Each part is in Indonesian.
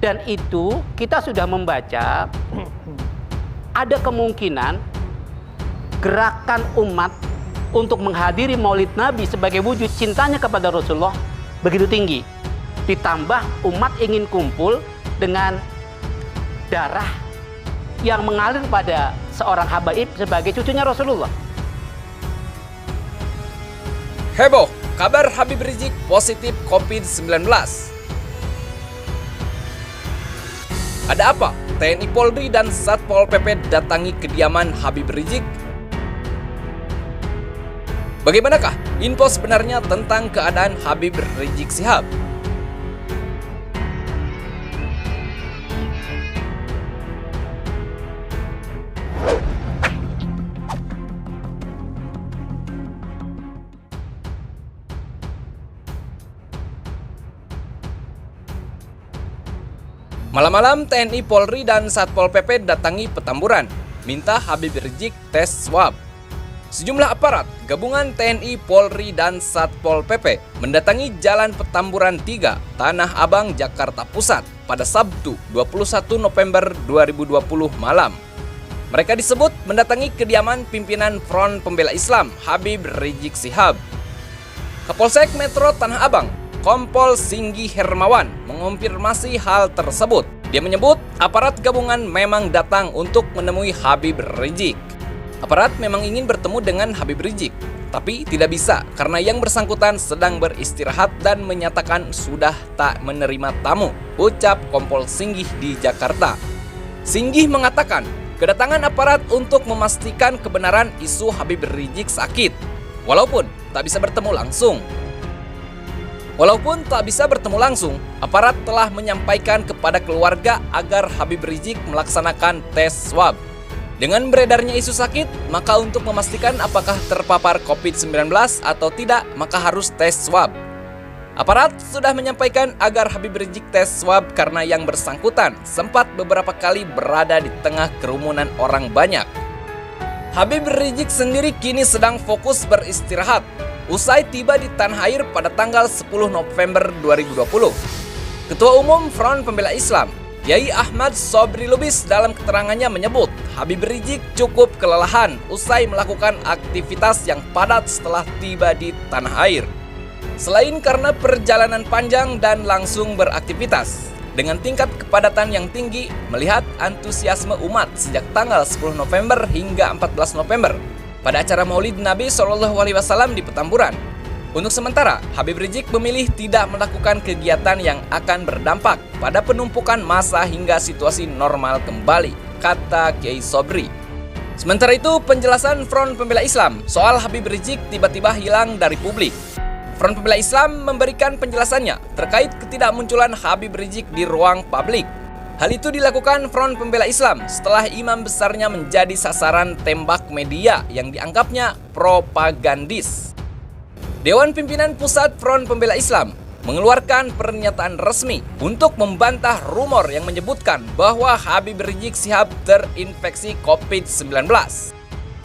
Dan itu kita sudah membaca ada kemungkinan gerakan umat untuk menghadiri Maulid Nabi sebagai wujud cintanya kepada Rasulullah begitu tinggi. Ditambah umat ingin kumpul dengan darah yang mengalir pada seorang habaib sebagai cucunya Rasulullah. Heboh, kabar Habib Rizik positif COVID-19. Ada apa? TNI Polri dan Satpol PP datangi kediaman Habib Rizik? Bagaimanakah info sebenarnya tentang keadaan Habib Rizik Syihab? Malam-malam TNI Polri dan Satpol PP datangi Petamburan, minta Habib Rizik tes swab. Sejumlah aparat gabungan TNI, Polri, dan Satpol PP mendatangi Jalan Petamburan 3, Tanah Abang, Jakarta Pusat pada Sabtu 21 November 2020 malam. Mereka disebut mendatangi kediaman pimpinan Front Pembela Islam Habib Rizik Syihab. Kapolsek Metro Tanah Abang, Kompol Singgi Hermawan, mengonfirmasi hal tersebut. Dia menyebut aparat gabungan memang datang untuk menemui Habib Rizik. Aparat memang ingin bertemu dengan Habib Rizik, tapi tidak bisa karena yang bersangkutan sedang beristirahat dan menyatakan sudah tak menerima tamu, ucap Kompol Singgih di Jakarta. Singgih mengatakan kedatangan aparat untuk memastikan kebenaran isu Habib Rizik sakit, walaupun tak bisa bertemu langsung. Aparat telah menyampaikan kepada keluarga agar Habib Rizik melaksanakan tes swab. Dengan beredarnya isu sakit, maka untuk memastikan apakah terpapar COVID-19 atau tidak, maka harus tes swab. Aparat sudah menyampaikan agar Habib Rizik tes swab karena yang bersangkutan sempat beberapa kali berada di tengah kerumunan orang banyak. Habib Rizik sendiri kini sedang fokus beristirahat usai tiba di tanah air pada tanggal 10 November 2020. Ketua Umum Front Pembela Islam, Yai Ahmad Sobri Lubis dalam keterangannya menyebut Habib Rizik cukup kelelahan usai melakukan aktivitas yang padat setelah tiba di tanah air. Selain karena perjalanan panjang dan langsung beraktivitas, dengan tingkat kepadatan yang tinggi melihat antusiasme umat sejak tanggal 10 November hingga 14 November pada acara Maulid Nabi SAW di Petamburan. Untuk sementara, Habib Rizik memilih tidak melakukan kegiatan yang akan berdampak pada penumpukan massa hingga situasi normal kembali, kata Kiai Sobri. Sementara itu, penjelasan Front Pembela Islam soal Habib Rizik tiba-tiba hilang dari publik. Front Pembela Islam memberikan penjelasannya terkait ketidakmunculan Habib Rizik di ruang publik. Hal itu dilakukan Front Pembela Islam setelah imam besarnya menjadi sasaran tembak media yang dianggapnya propagandis. Dewan Pimpinan Pusat Front Pembela Islam mengeluarkan pernyataan resmi untuk membantah rumor yang menyebutkan bahwa Habib Rizik Syihab terinfeksi COVID-19.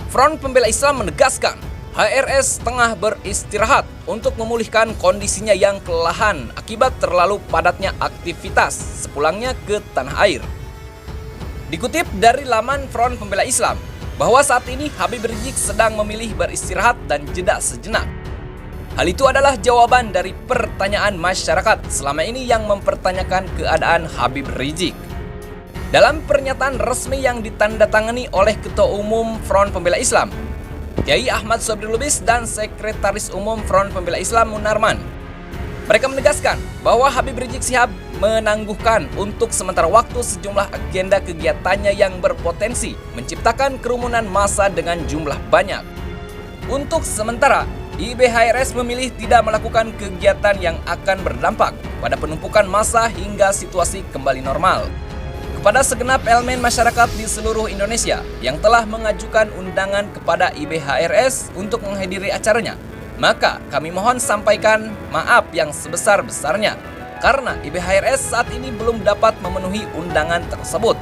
Front Pembela Islam menegaskan HRS tengah beristirahat untuk memulihkan kondisinya yang kelelahan akibat terlalu padatnya aktivitas sepulangnya ke tanah air. Dikutip dari laman Front Pembela Islam bahwa saat ini Habib Rizik sedang memilih beristirahat dan jeda sejenak. Hal itu adalah jawaban dari pertanyaan masyarakat selama ini yang mempertanyakan keadaan Habib Rizik. Dalam pernyataan resmi yang ditandatangani oleh Ketua Umum Front Pembela Islam, Kiai Ahmad Sobri Lubis dan Sekretaris Umum Front Pembela Islam Munarman, mereka menegaskan bahwa Habib Rizik Syihab menangguhkan untuk sementara waktu sejumlah agenda kegiatannya yang berpotensi menciptakan kerumunan massa dengan jumlah banyak. Untuk sementara, IBHRS memilih tidak melakukan kegiatan yang akan berdampak pada penumpukan massa hingga situasi kembali normal. Kepada segenap elemen masyarakat di seluruh Indonesia yang telah mengajukan undangan kepada IBHRS untuk menghadiri acaranya, maka kami mohon sampaikan maaf yang sebesar-besarnya karena IBHRS saat ini belum dapat memenuhi undangan tersebut.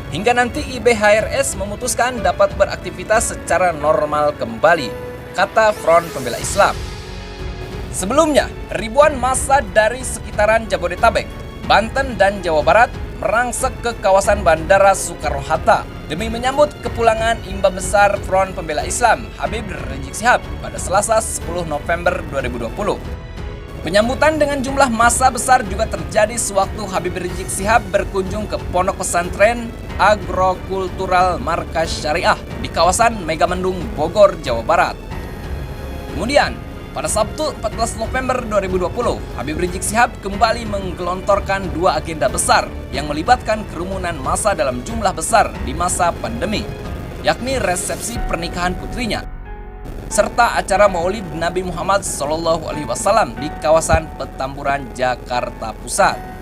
Hingga nanti IBHRS memutuskan dapat beraktivitas secara normal kembali, kata Front Pembela Islam. Sebelumnya, ribuan massa dari sekitaran Jabodetabek Banten dan Jawa Barat merangsek ke kawasan Bandara Soekarno-Hatta demi menyambut kepulangan Imam Besar Front Pembela Islam Habib Rizik Syihab pada Selasa 10 November 2020. Penyambutan dengan jumlah massa besar juga terjadi sewaktu Habib Rizik Syihab berkunjung ke Pondok Pesantren Agrokultural Markas Syariah di kawasan Megamendung, Bogor, Jawa Barat. Kemudian, pada Sabtu 14 November 2020, Habib Rizik Syihab kembali menggelontorkan dua agenda besar yang melibatkan kerumunan massa dalam jumlah besar di masa pandemi, yakni resepsi pernikahan putrinya, serta acara Maulid Nabi Muhammad SAW di kawasan Petamburan, Jakarta Pusat.